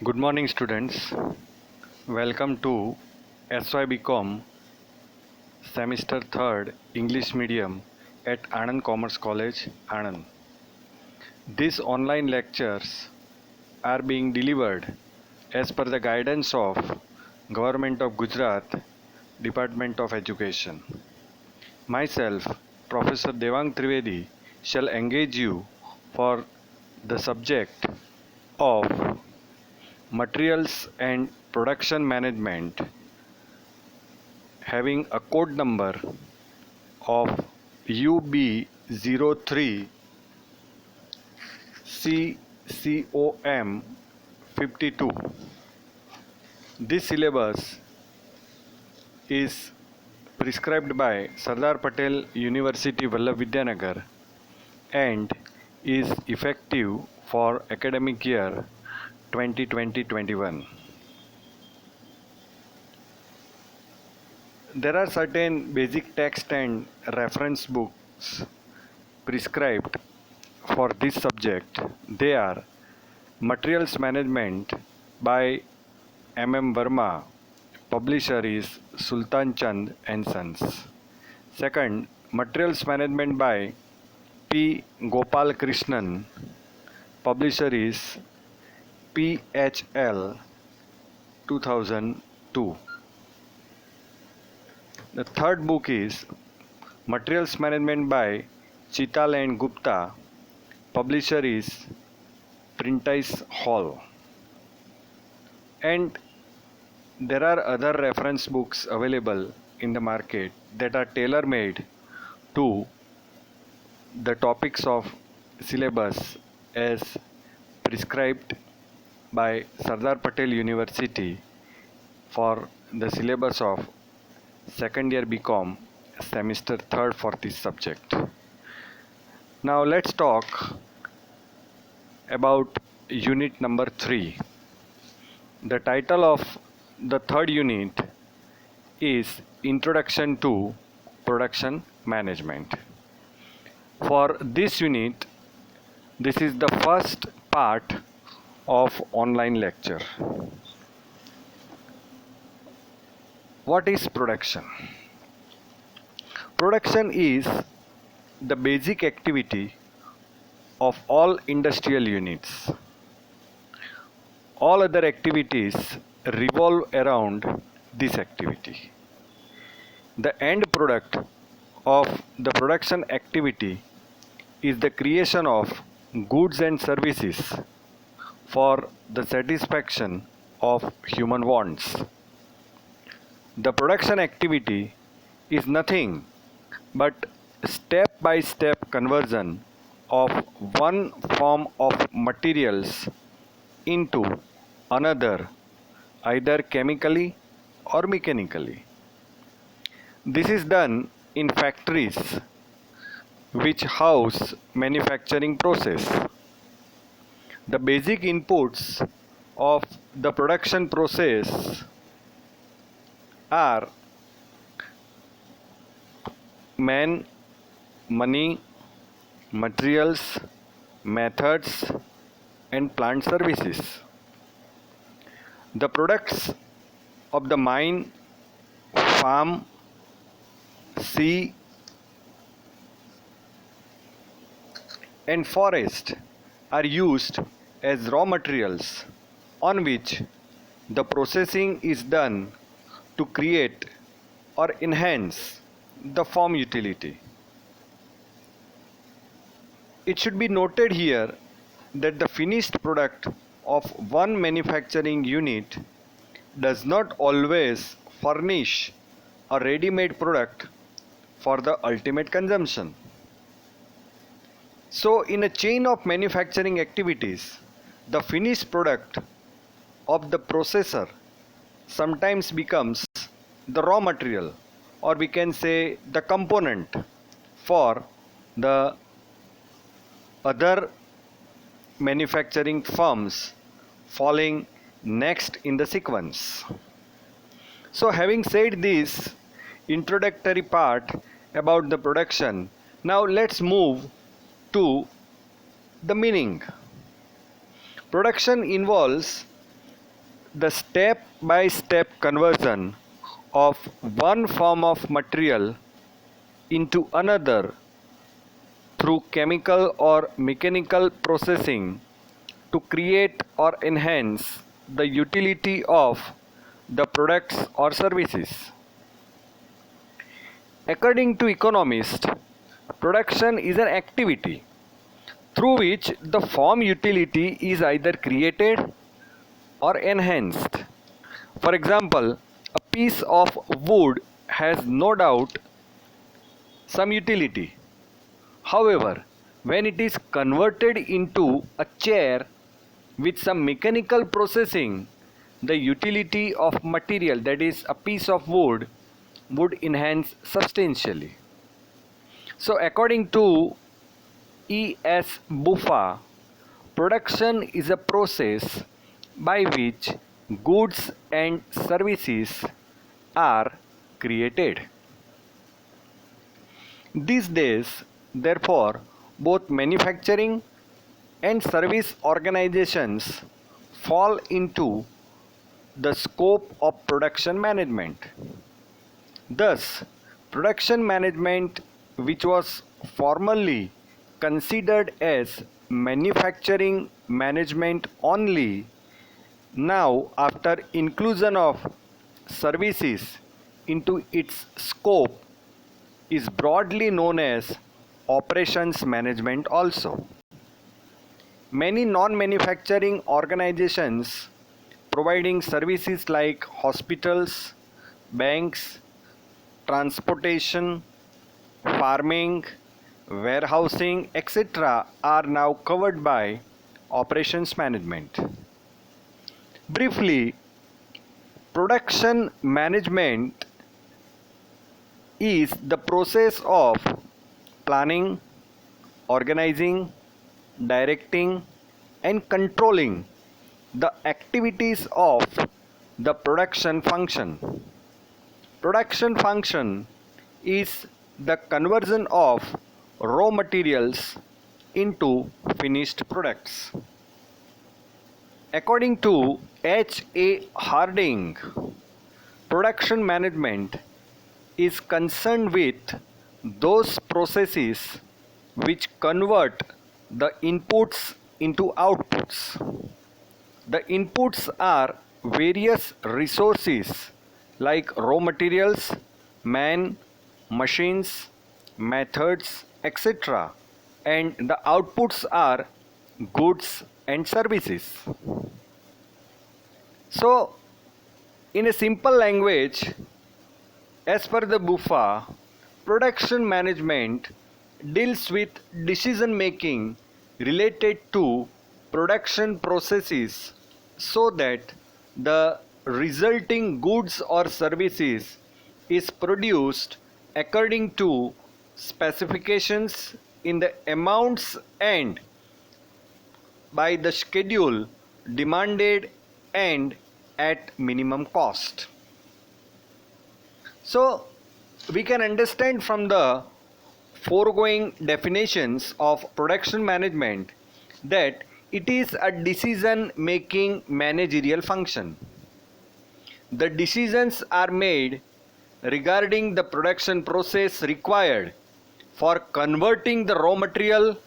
Good morning, students. Welcome to SYBCom Semester 3rd English Medium at Anand Commerce College, Anand. These online lectures are being delivered as per the guidance of Government of Gujarat, Department of Education. Myself, Professor Devang Trivedi, shall engage you for the subject of Materials and Production Management, having a code number of UB03 CCOM 52. This syllabus is prescribed by Sardar Patel University Vallabh and is effective for academic year 2020-21. There are certain basic text and reference books prescribed for this subject. They are Materials Management by M.M. Verma, publisher is Sultan Chand and Sons. Second, Materials Management by P. Gopal Krishnan, publisher is PHL 2002. The third book is Materials Management by Chital and Gupta, publisher is Prentice Hall. And there are other reference books available in the market that are tailor-made to the topics of syllabus as prescribed by Sardar Patel University for the syllabus of second year BCom semester 3rd for this subject. Now let's talk about unit number 3. The title of the third unit is Introduction to Production Management. For this unit, this is the first part of online lecture. What is production? Production is the basic activity of all industrial units. All other activities revolve around this activity. The end product of the production activity is the creation of goods and services for the satisfaction of human wants. The production activity is nothing but step-by-step conversion of one form of materials into another, either chemically or mechanically. This is done in factories which house manufacturing process. The basic inputs of the production process are man, money, materials, methods, and plant services. The products of the mine, farm, sea, and forest are used as raw materials on which the processing is done to create or enhance the farm utility. It should be noted here that the finished product of one manufacturing unit does not always furnish a ready-made product for the ultimate consumption. So, in a chain of manufacturing activities, the finished product of the processor sometimes becomes the raw material, or we can say the component for the other manufacturing firms falling next in the sequence. So, having said this introductory part about the production, now let's move to the meaning. Production involves the step by step conversion of one form of material into another through chemical or mechanical processing to create or enhance the utility of the products or services. According to economists, production is an activity through which the form utility is either created or enhanced. For example, a piece of wood has no doubt some utility. However, when it is converted into a chair with some mechanical processing, the utility of material, that is a piece of wood, would enhance substantially. So according to E.S. Buffa, production is a process by which goods and services are created. These days, therefore, both manufacturing and service organizations fall into the scope of production management. Thus, production management, which was formerly considered as manufacturing management only, now after inclusion of services into its scope, is broadly known as operations management also. Many non-manufacturing organizations providing services like hospitals, banks, transportation, farming, warehousing, etc. are now covered by operations management. Briefly, production management is the process of planning, organizing, directing, and controlling the activities of the production function. Production function is the conversion of raw materials into finished products. According to H.A. Harding, production management is concerned with those processes which convert the inputs into outputs. The inputs are various resources like raw materials, man, machines, methods, etc. And the outputs are goods and services. So, in a simple language, as per the Buffa, production management deals with decision making related to production processes so that the resulting goods or services is produced according to specifications in the amounts and by the schedule demanded and at minimum cost. So we can understand from the foregoing definitions of production management that it is a decision making managerial function. The decisions are made regarding the production process required for converting the raw material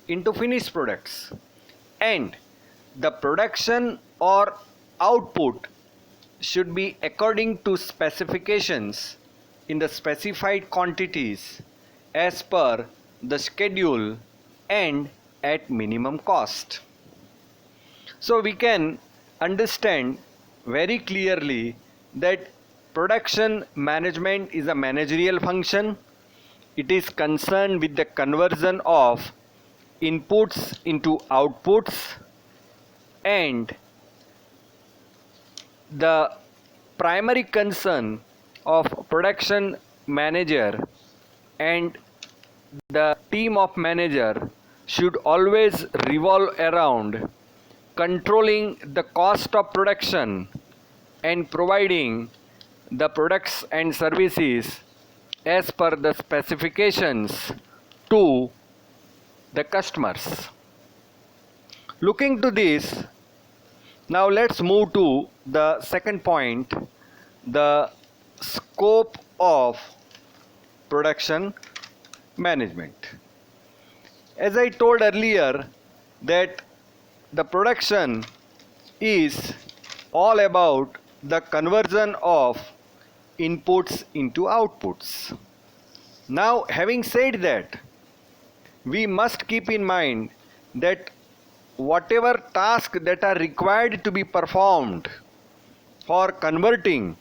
into finished products, and the production or output should be according to specifications in the specified quantities as per the schedule and at minimum cost. So we can understand very clearly that production management is a managerial function. It is concerned with the conversion of inputs into outputs, and the primary concern of production manager and the team of manager should always revolve around controlling the cost of production and providing the products and services as per the specifications to the customers. Looking to this, now let's move to the second point, the scope of production management. As I told earlier, that the production is all about the conversion of inputs into outputs. Now, having said that, we must keep in mind that whatever tasks that are required to be performed for converting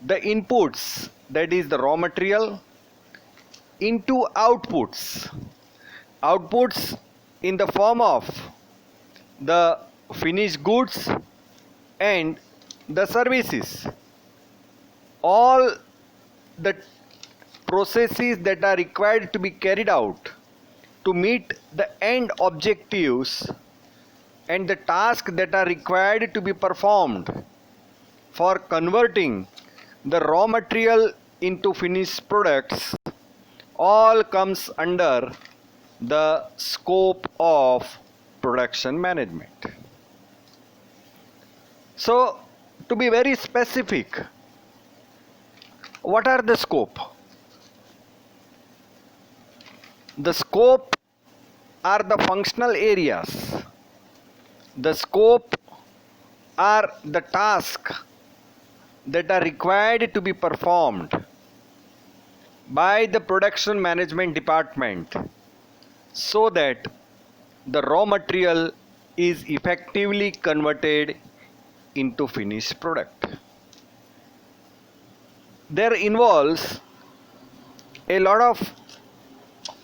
the inputs, that is the raw material, into outputs in the form of the finished goods and the services, all the processes that are required to be carried out to meet the end objectives and the tasks that are required to be performed for converting the raw material into finished products, all comes under the scope of production management. So, to be very specific, what are the scope? The scope are the functional areas. The scope are the tasks that are required to be performed by the production management department so that the raw material is effectively converted into finished product. There involves a lot of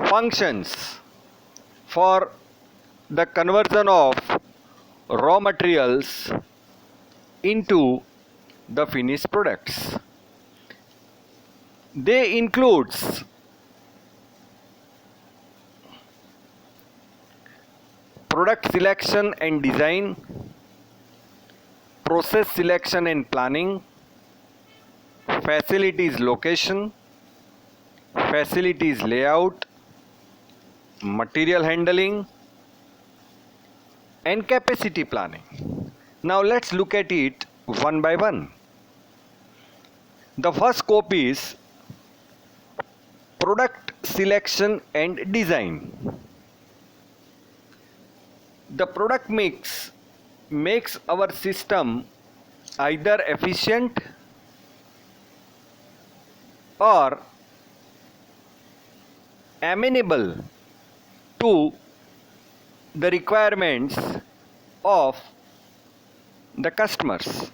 functions for the conversion of raw materials into the finished products. They includes product selection and design, process selection and planning, facilities location, facilities layout, material handling, and capacity planning. Now let's look at it one by one. The first scope is product selection and design. The product mix makes our system either efficient or amenable to the requirements of the customers,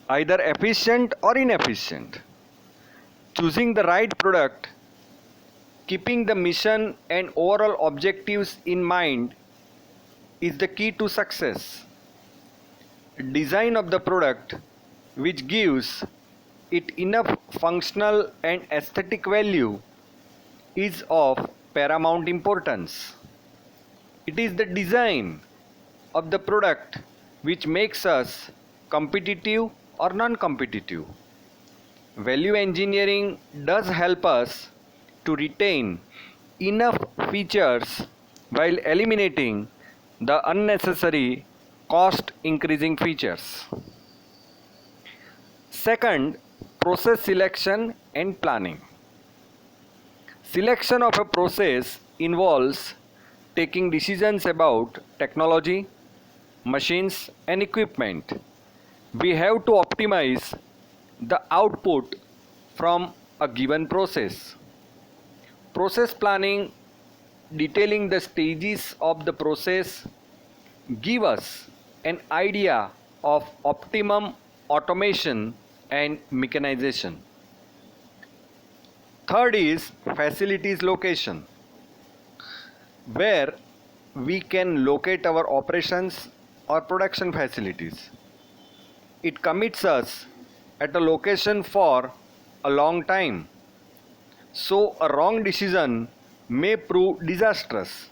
either efficient or inefficient. Choosing the right product, keeping the mission and overall objectives in mind is the key to success. Design of the product, which gives it enough functional and aesthetic value, is of paramount importance. It is the design of the product which makes us competitive or non-competitive. Value engineering does help us to retain enough features while eliminating the unnecessary cost increasing features. Second, process selection and planning. Selection of a process involves taking decisions about technology, machines, and equipment. We have to optimize the output from a given process. Process planning, detailing the stages of the process, give us an idea of optimum automation and mechanization. Third is facilities location, where we can locate our operations or production facilities. It commits us at a location for a long time, so a wrong decision may prove disastrous.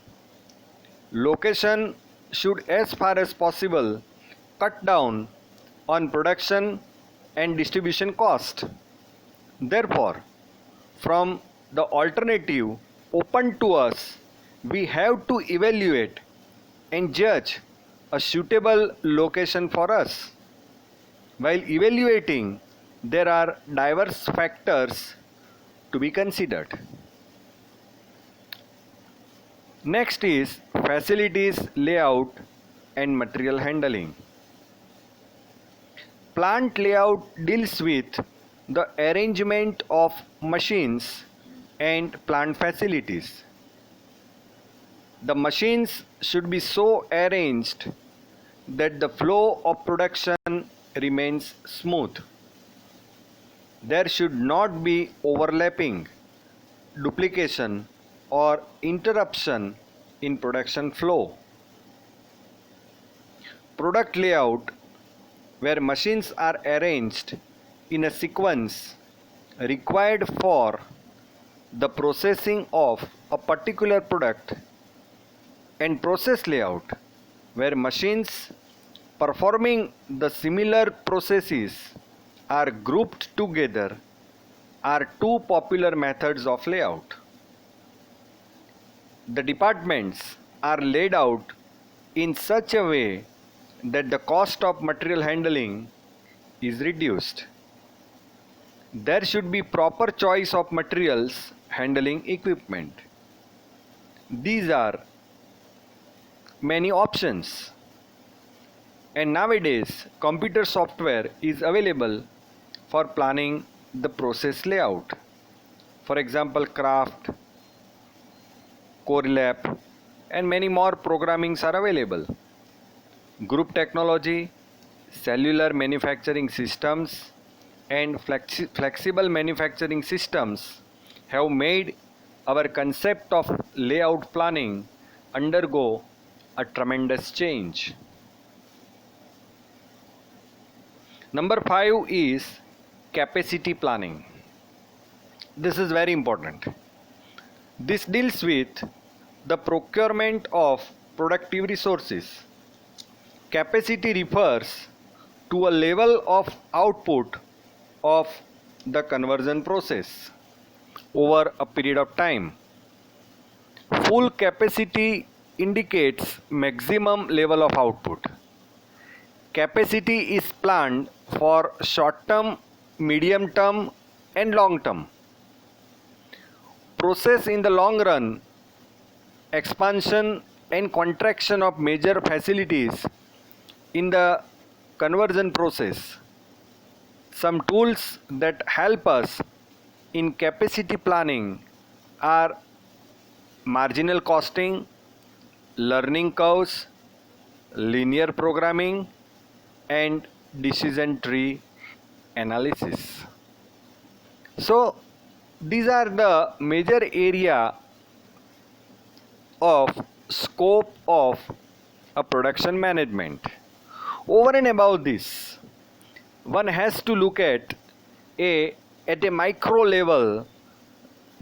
Location should, as far as possible, cut down on production and distribution cost. Therefore, from the alternative open to us, we have to evaluate and judge a suitable location for us. While evaluating, there are diverse factors to be considered. Next is facilities layout and material handling. Plant layout deals with the arrangement of machines and plant facilities. The machines should be so arranged that the flow of production remains smooth. There should not be overlapping, duplication, or interruption in production flow. Product layout, where machines are arranged in a sequence required for the processing of a particular product, and process layout, where machines performing the similar processes are grouped together, are two popular methods of layout. The departments are laid out in such a way that the cost of material handling is reduced. There should be proper choice of materials handling equipment. These are many options, and nowadays computer software is available for planning the process layout. For example, Craft, Corelap, and many more programmings are available. Group technology, cellular manufacturing systems, and flexible manufacturing systems have made our concept of layout planning undergo a tremendous change. Number 5 is capacity planning. This is very important. This deals with the procurement of productive resources. Capacity refers to a level of output of the conversion process over a period of time. Full capacity indicates maximum level of output. Capacity is planned for short term, medium term, and long term. Process in the long run, expansion and contraction of major facilities in the conversion process. Some tools that help us in capacity planning are marginal costing, learning curves, linear programming, and decision tree analysis. So these are the major area of scope of a production management. Over and above this, one has to look at a micro level,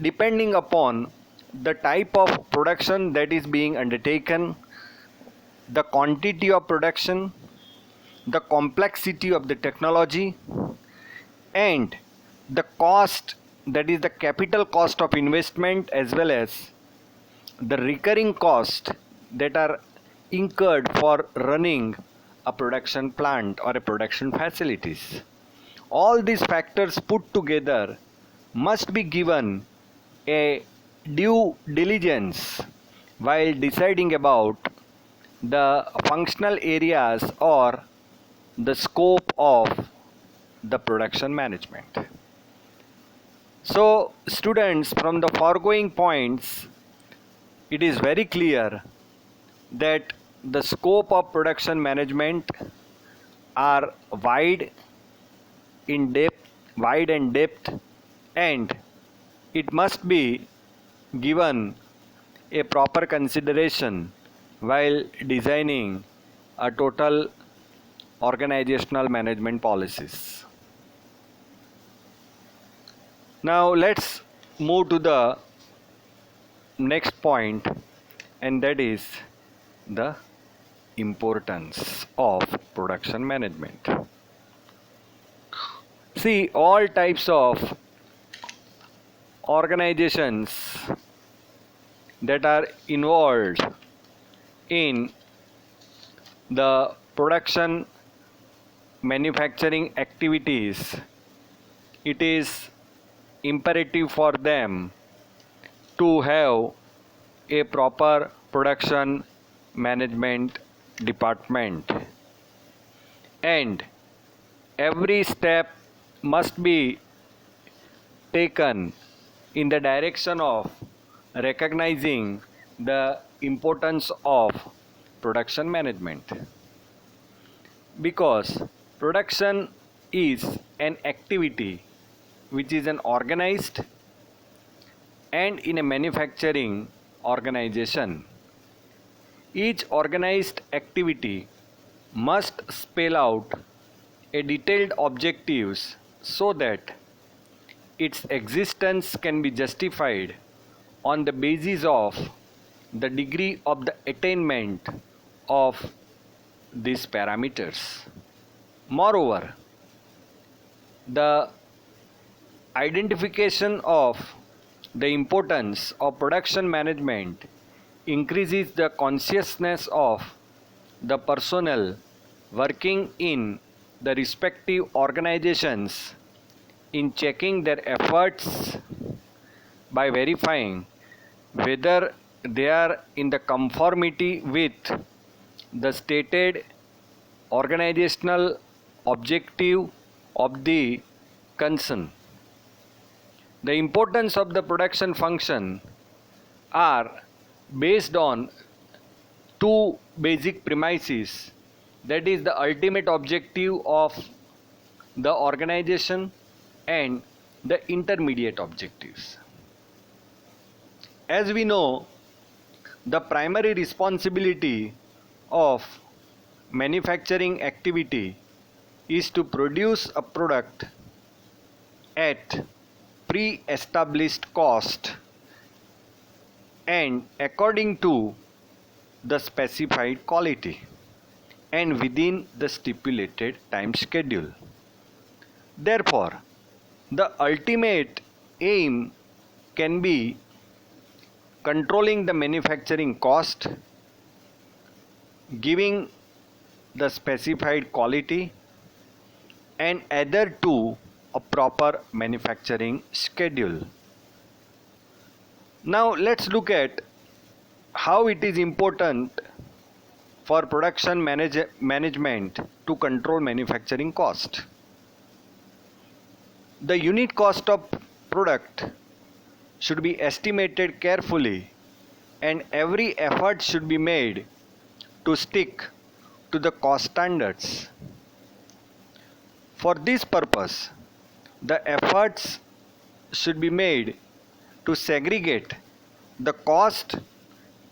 depending upon the type of production that is being undertaken, the quantity of production, the complexity of the technology, and the cost, that is the capital cost of investment, as well as the recurring cost that are incurred for running a production plant or a production facilities. All these factors put together must be given a due diligence while deciding about the functional areas or the scope of the production management. So students, from the foregoing points, it is very clear that the scope of production management are wide and depth, and it must be given a proper consideration while designing a total organizational management policies. Now let's move to the next point, and that is the importance of production management. See, all types of organizations that are involved in the production manufacturing activities, it is imperative for them to have a proper production management department, and every step must be taken in the direction of recognizing the importance of production management, because production is an activity which is an organized and in a manufacturing organization. Each organized activity must spell out a detailed objectives so that its existence can be justified on the basis of the degree of the attainment of these parameters. Moreover, the identification of the importance of production management increases the consciousness of the personnel working in the respective organizations in checking their efforts by verifying whether they are in the conformity with the stated organizational objective of the concern. The importance of the production function are based on two basic premises, that is the ultimate objective of the organization and the intermediate objectives. As we know, the primary responsibility of manufacturing activity is to produce a product at pre-established cost and according to the specified quality and within the stipulated time schedule. Therefore, the ultimate aim can be controlling the manufacturing cost, giving the specified quality, and adhere to a proper manufacturing schedule. Now let's look at how it is important for production management to control manufacturing cost. The unit cost of product should be estimated carefully and every effort should be made to stick to the cost standards. For this purpose, the efforts should be made to segregate the cost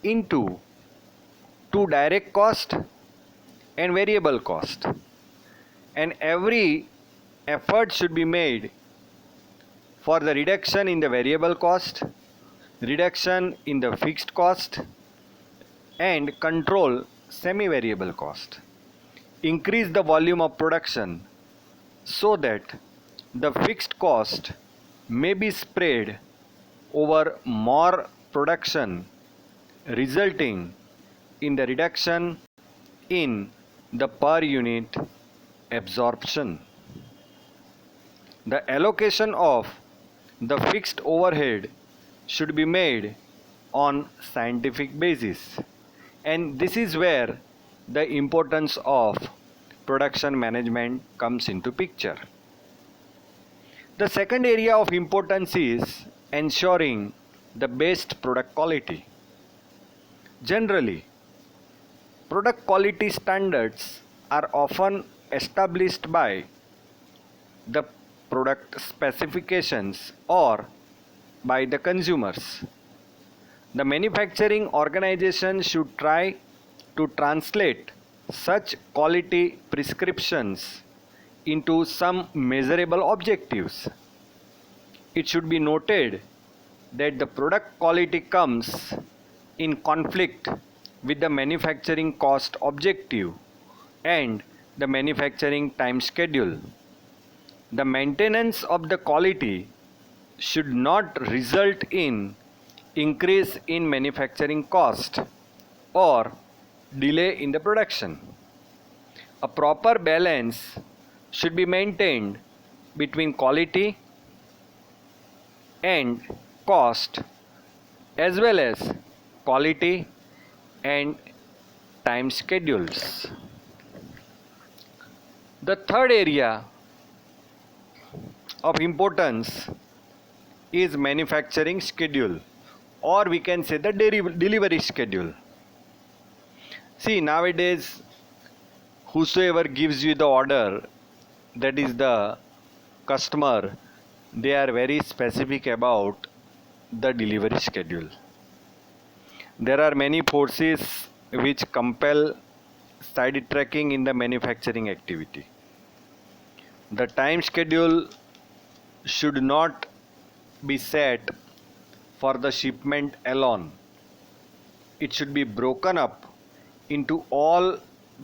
into two direct cost and variable cost, and every effort should be made for the reduction in the variable cost, reduction in the fixed cost, and control semi-variable cost. Increase the volume of production so that the fixed cost may be spread over more production, resulting in the reduction in the per unit absorption. The allocation of the fixed overhead should be made on scientific basis, and this is where the importance of production management comes into picture. The second area of importance is ensuring the best product quality. Generally, product quality standards are often established by the product specifications or by the consumers. The manufacturing organization should try to translate such quality prescriptions into some measurable objectives. It should be noted that the product quality comes in conflict with the manufacturing cost objective and the manufacturing time schedule. The maintenance of the quality should not result in increase in manufacturing cost or delay in the production. a proper balance should be maintained between quality and cost, as well as quality and time schedules. The third area of importance is manufacturing schedule, or we can say the delivery schedule. See, nowadays, whosoever gives you the order, that is the customer, they are very specific about the delivery schedule. There are many forces which compel side tracking in the manufacturing activity. The time schedule should not be set for the shipment alone. It should be broken up into all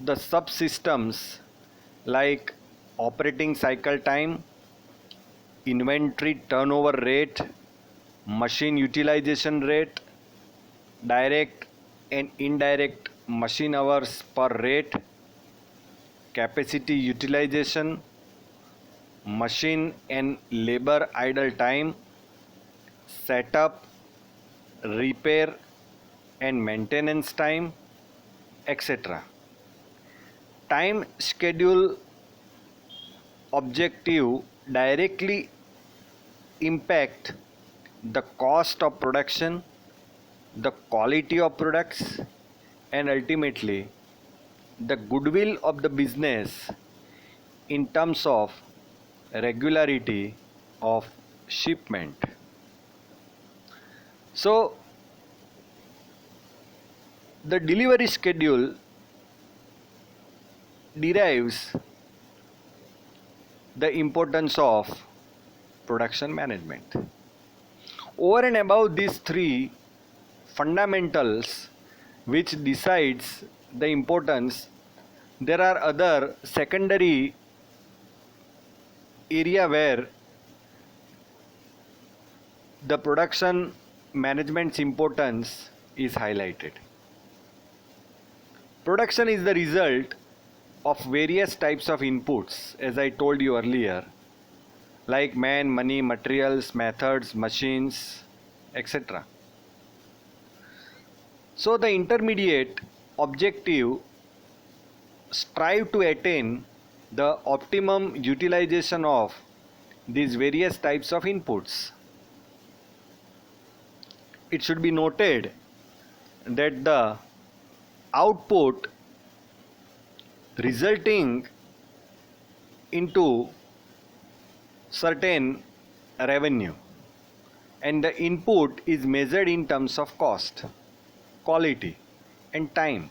the subsystems like operating cycle time, inventory turnover rate, machine utilization rate, direct and indirect machine hours per rate, capacity utilization, machine and labor idle time, setup, repair and maintenance time, etc. Time schedule objective directly impact the cost of production, the quality of products, and ultimately the goodwill of the business in terms of regularity of shipment. So, the delivery schedule derives the importance of production management. Over and above these three fundamentals which decides the importance, there are other secondary area where the production management's importance is highlighted. Production is the result of various types of inputs, as I told you earlier, like man, money, materials, methods, machines, etc. So the intermediate objective strive to attain the optimum utilization of these various types of inputs. It should be noted that the output resulting into certain revenue, and the input is measured in terms of cost, quality and time,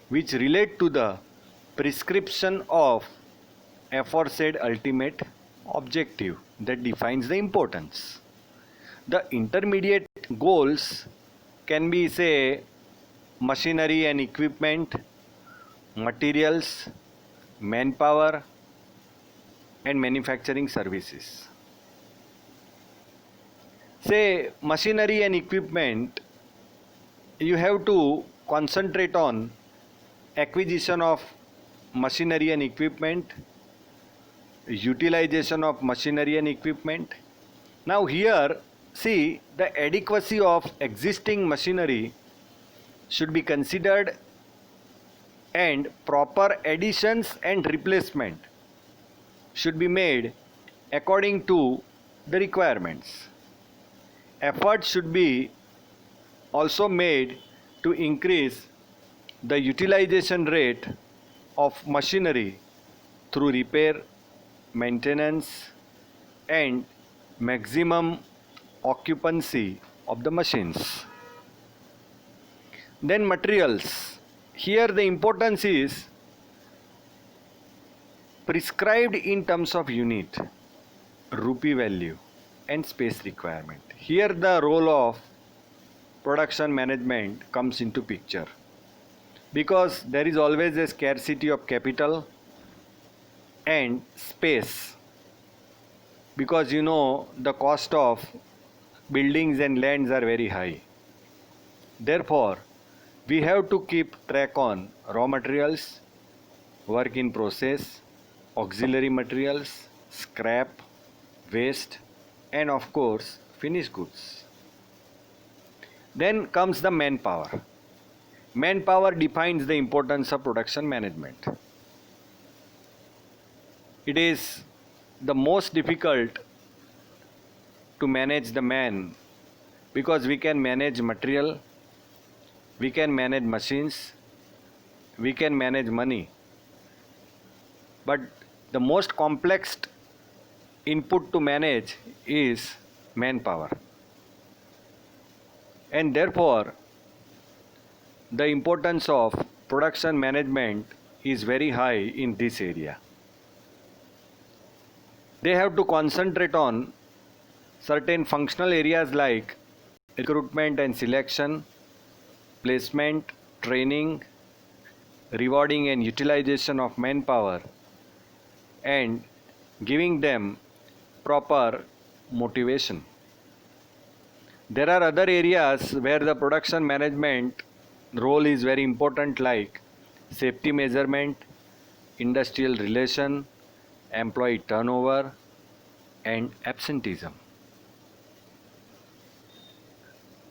which relate to the prescription of aforesaid ultimate objective that defines the importance. The intermediate goals can be, say, machinery and equipment, materials, manpower and manufacturing services. Say machinery and equipment, you have to concentrate on acquisition of machinery and equipment, utilization of machinery and equipment. Now here, see, the adequacy of existing machinery should be considered, and proper additions and replacement should be made according to the requirements. Effort should be also made to increase the utilization rate of machinery through repair, maintenance and maximum occupancy of the machines. Then materials. Here the importance is prescribed in terms of unit, rupee value and space requirement. Here the role of production management comes into picture, because there is always a scarcity of capital and space, because you know the cost of buildings and lands are very high. Therefore, we have to keep track on raw materials, work in process, auxiliary materials, scrap, waste, and of course finished goods. Then comes the manpower. Manpower defines the importance of production management. It is the most difficult to manage the man because we can manage material, we can manage machines, we can manage money. But the most complex input to manage is manpower. And therefore, the importance of production management is very high in this area. They have to concentrate on certain functional areas like recruitment and selection, placement, training, rewarding and utilization of manpower, and giving them proper motivation. There are other areas where the production management role is very important, like safety measurement, industrial relation, employee turnover, and absenteeism.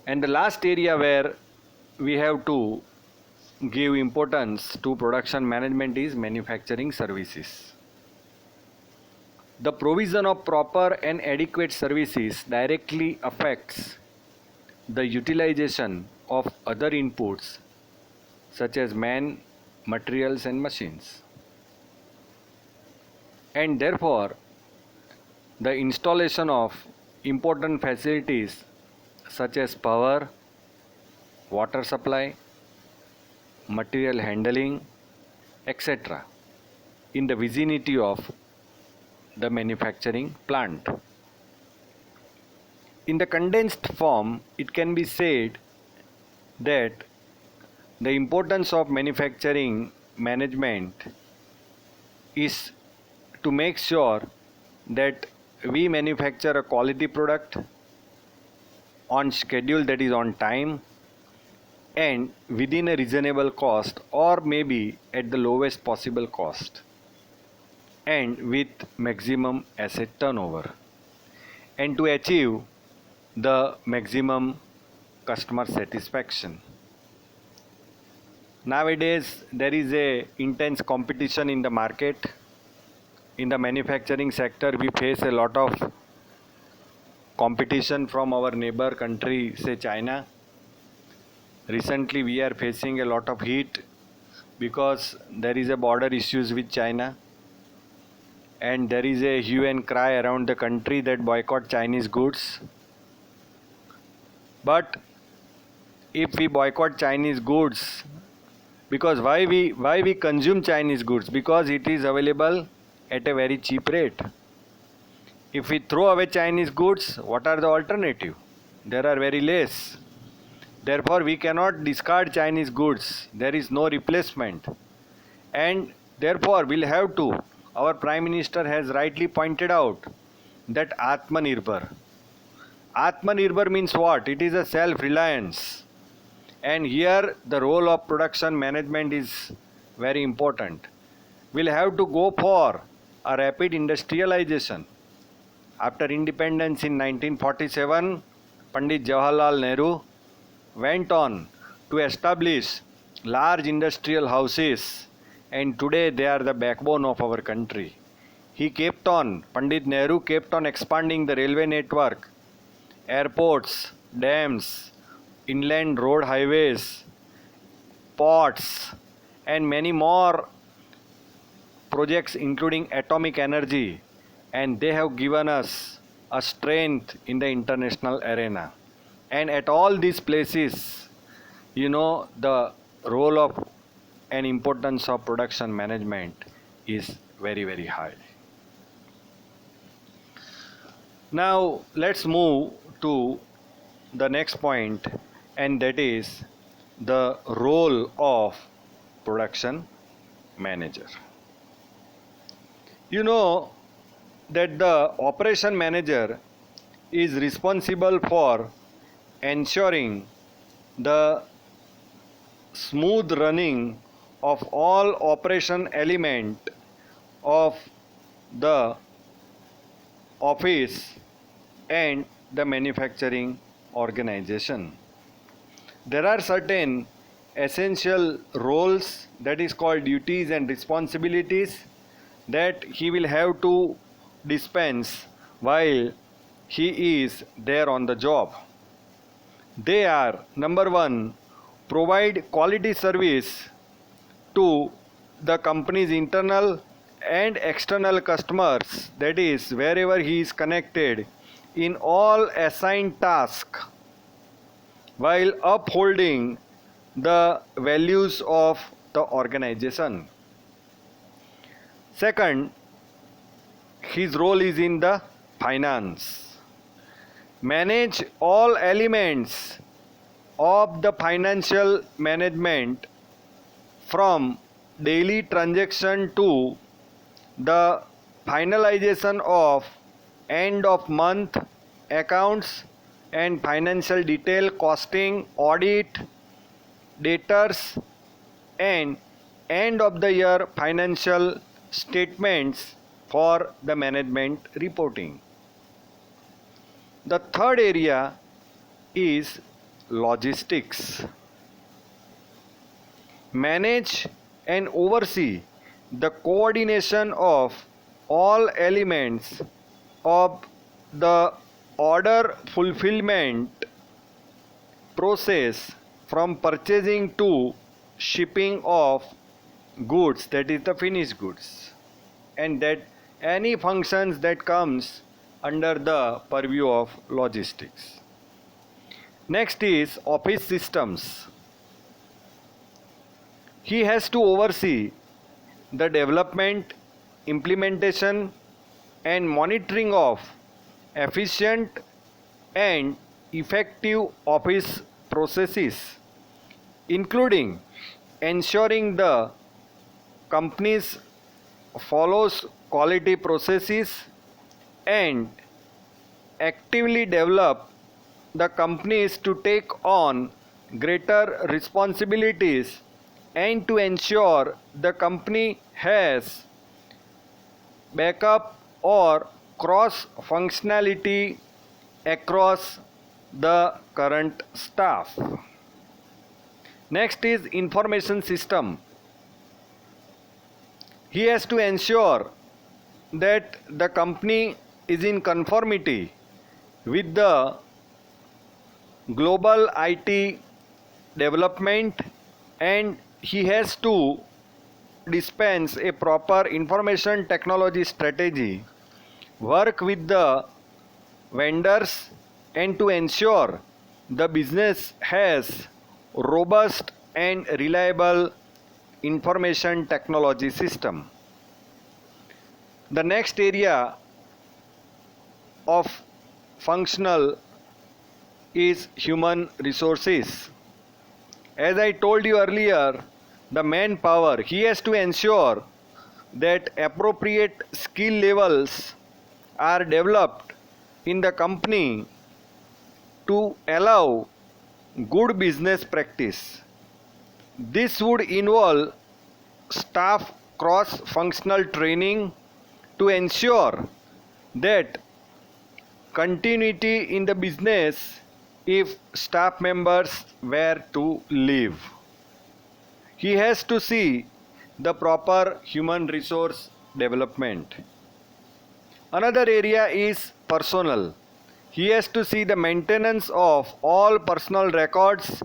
And the last area where we have to give importance to production management is manufacturing services. The provision of proper and adequate services directly affects the utilization of other inputs such as man, materials, and machines. And therefore, the installation of important facilities such as power, water supply, material handling, etc., in the vicinity of the manufacturing plant. In the condensed form, it can be said that the importance of manufacturing management is to make sure that we manufacture a quality product on schedule, that is on time, and within a reasonable cost, or maybe at the lowest possible cost, and with maximum asset turnover, and to achieve the maximum customer satisfaction. Nowadays there is a intense competition in the market. In the manufacturing sector, we face a lot of competition from our neighbor country, say China. Recently we are facing a lot of heat because there is a border issues with China, and there is a hue and cry around the country that boycott Chinese goods. But if we boycott Chinese goods, because why we consume Chinese goods? Because it is available at a very cheap rate. If we throw away Chinese goods, what are the alternative? There are very less. Therefore, we cannot discard Chinese goods. There is no replacement. And therefore, we'll have to. Our Prime Minister has rightly pointed out that Atmanirbhar. Atmanirbhar means what? It is a self-reliance. And here the role of production management is very important. We'll have to go for a rapid industrialization. After independence in 1947, Pandit Jawaharlal Nehru went on to establish large industrial houses, and today they are the backbone of our country. Pandit Nehru kept on expanding the railway network, airports, dams, inland road highways, ports, and many more projects including atomic energy, and they have given us a strength in the international arena. And at all these places, the role of and importance of production management is very, very high. Now let's move to the next point, and that is the role of production manager. You know that the operation manager is responsible for ensuring the smooth running of all operation element of the office and the manufacturing organization. There are certain essential roles, that is called duties and responsibilities, that he will have to dispense while he is there on the job. They are: number one, provide quality service to the company's internal and external customers, that is wherever he is connected, in all assigned tasks, while upholding the values of the organization. Second, his role is in the finance. Manage all elements of the financial management, from daily transaction to the finalization of end of month accounts and financial detail, costing, audit, debtors, and end of the year financial statements for the management reporting. The third area is logistics. Manage and oversee the coordination of all elements of the order fulfillment process, from purchasing to shipping of goods, that is the finished goods, and that any functions that comes under the purview of logistics. Next is office systems. He has to oversee the development, implementation, and monitoring of efficient and effective office processes, including ensuring the companies follows quality processes and actively develop the companies to take on greater responsibilities, and to ensure the company has backup or cross functionality across the current staff. Next is information system. He has to ensure that the company is in conformity with the global IT development, and he has to dispense a proper information technology strategy, work with the vendors, and to ensure the business has robust and reliable information technology system. The next area of functional is human resources. As I told you earlier, the manpower, he has to ensure that appropriate skill levels are developed in the company to allow good business practice. This would involve staff cross-functional training to ensure that continuity in the business if staff members were to leave. He has to see the proper human resource development. Another area is personal. He has to see the maintenance of all personal records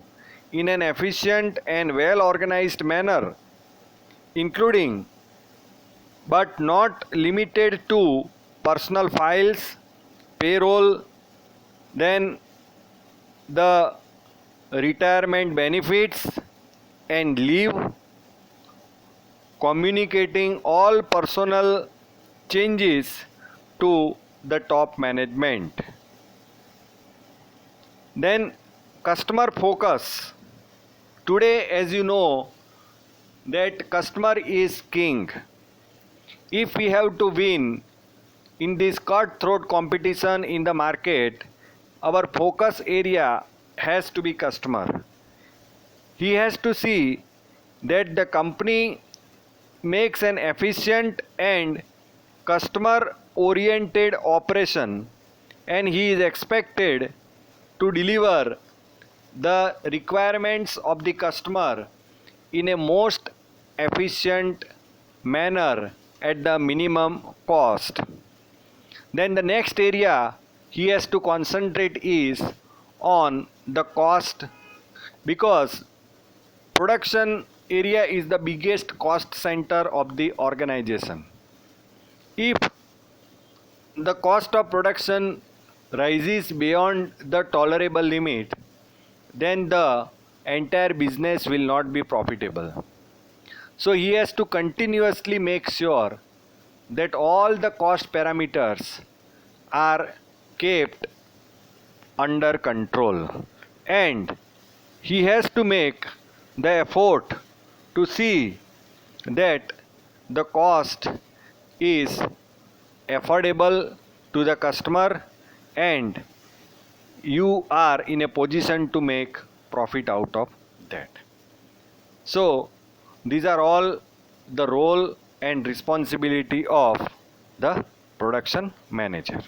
in an efficient and well organized manner, including but not limited to personal files, payroll, then the retirement benefits and leave, communicating all personal changes to the top management. Then customer focus. Today, as you know, that customer is king. If we have to win in this cutthroat competition in the market, our focus area has to be customer. He has to see that the company makes an efficient and customer oriented operation, and he is expected to deliver the requirements of the customer in a most efficient manner at the minimum cost. Then the next area he has to concentrate is on the cost, because production area is the biggest cost center of the organization. If the cost of production rises beyond the tolerable limit, then the entire business will not be profitable. So he has to continuously make sure that all the cost parameters are kept under control, and he has to make the effort to see that the cost is affordable to the customer and you are in a position to make profit out of that. So these are all the role and responsibility of the production manager.